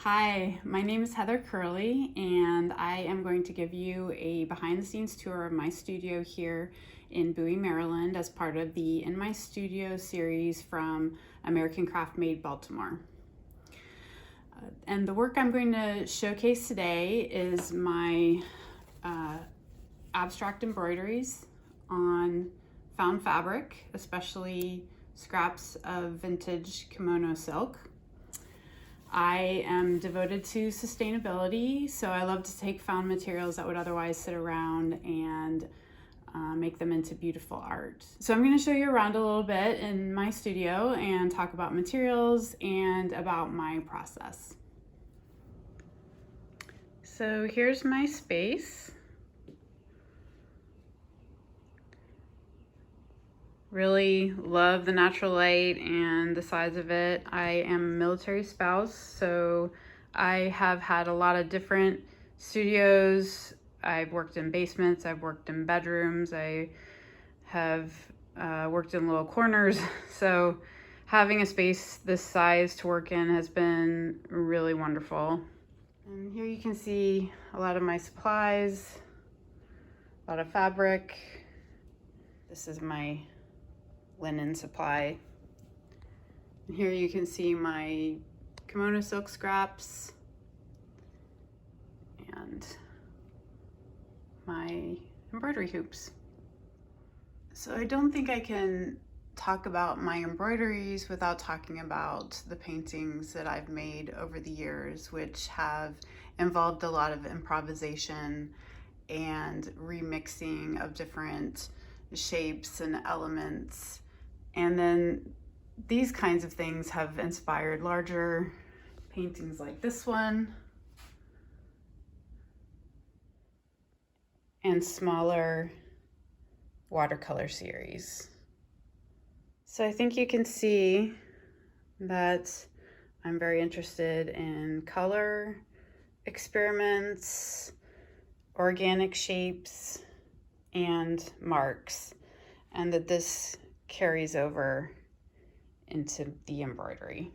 Hi, my name is Heather Kerley, and I am going to give you a behind-the-scenes tour of my studio here in Bowie, Maryland, as part of the In My Studio series from American Craft Made Baltimore. And the work I'm going to showcase today is my abstract embroideries on found fabric, especially scraps of vintage kimono silk. I am devoted to sustainability, so I love to take found materials that would otherwise sit around and make them into beautiful art. So I'm going to show you around a little bit in my studio and talk about materials and about my process. So here's my space. Really love the natural light and the size of it. I am a military spouse, so I have had a lot of different studios. I've worked in basements, I've worked in bedrooms, I have worked in little corners. So having a space this size to work in has been really wonderful. And here you can see a lot of my supplies, a lot of fabric. This is my linen supply. And here you can see my kimono silk scraps and my embroidery hoops. So I don't think I can talk about my embroideries without talking about the paintings that I've made over the years, which have involved a lot of improvisation and remixing of different shapes and elements. And then these kinds of things have inspired larger paintings like this one and smaller watercolor series. So I think you can see that I'm very interested in color experiments, organic shapes, and marks, and that this carries over into the embroidery.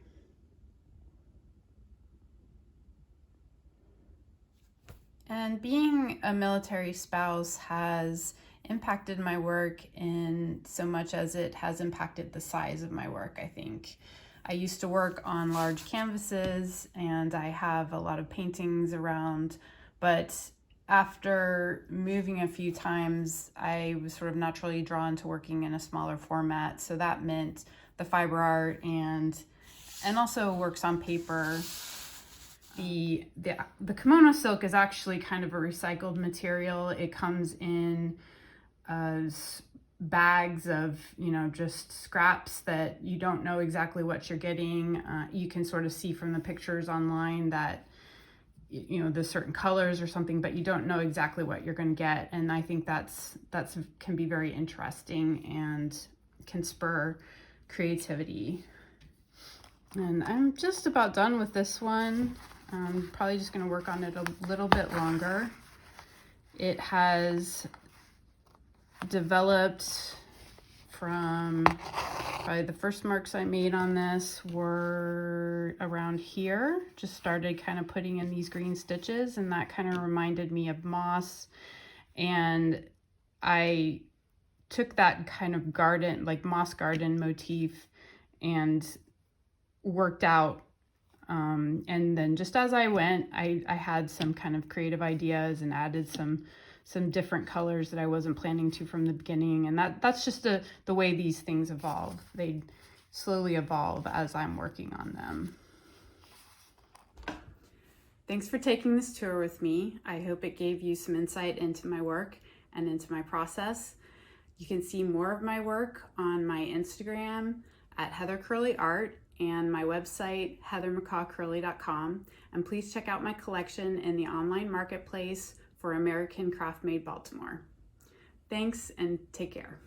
And being a military spouse has impacted my work in so much as it has impacted the size of my work, I think. I used to work on large canvases and I have a lot of paintings around, but after moving a few times, I was sort of naturally drawn to working in a smaller format. So that meant the fiber art and also works on paper. The kimono silk is actually kind of a recycled material. It comes in bags of, just scraps that you don't know exactly what you're getting. You can sort of see from the pictures online that there's certain colors or something, but you don't know exactly what you're going to get. And I think that's can be very interesting and can spur creativity. And I'm just about done with this one. I'm probably just going to work on it a little bit longer. It has developed from probably the first marks I made on this were around here. Just started kind of putting in these green stitches, and that kind of reminded me of moss. And I took that kind of garden, like moss garden motif, and worked out. And then just as I went, I had some kind of creative ideas and added some different colors that I wasn't planning to from the beginning. And that's just the way these things evolve. They slowly evolve as I'm working on them. Thanks for taking this tour with me. I hope it gave you some insight into my work and into my process. You can see more of my work on my Instagram at Heather Kerley Art and my website, heathermccawcurley.com. And please check out my collection in the online marketplace for American Craft Made Baltimore. Thanks and take care.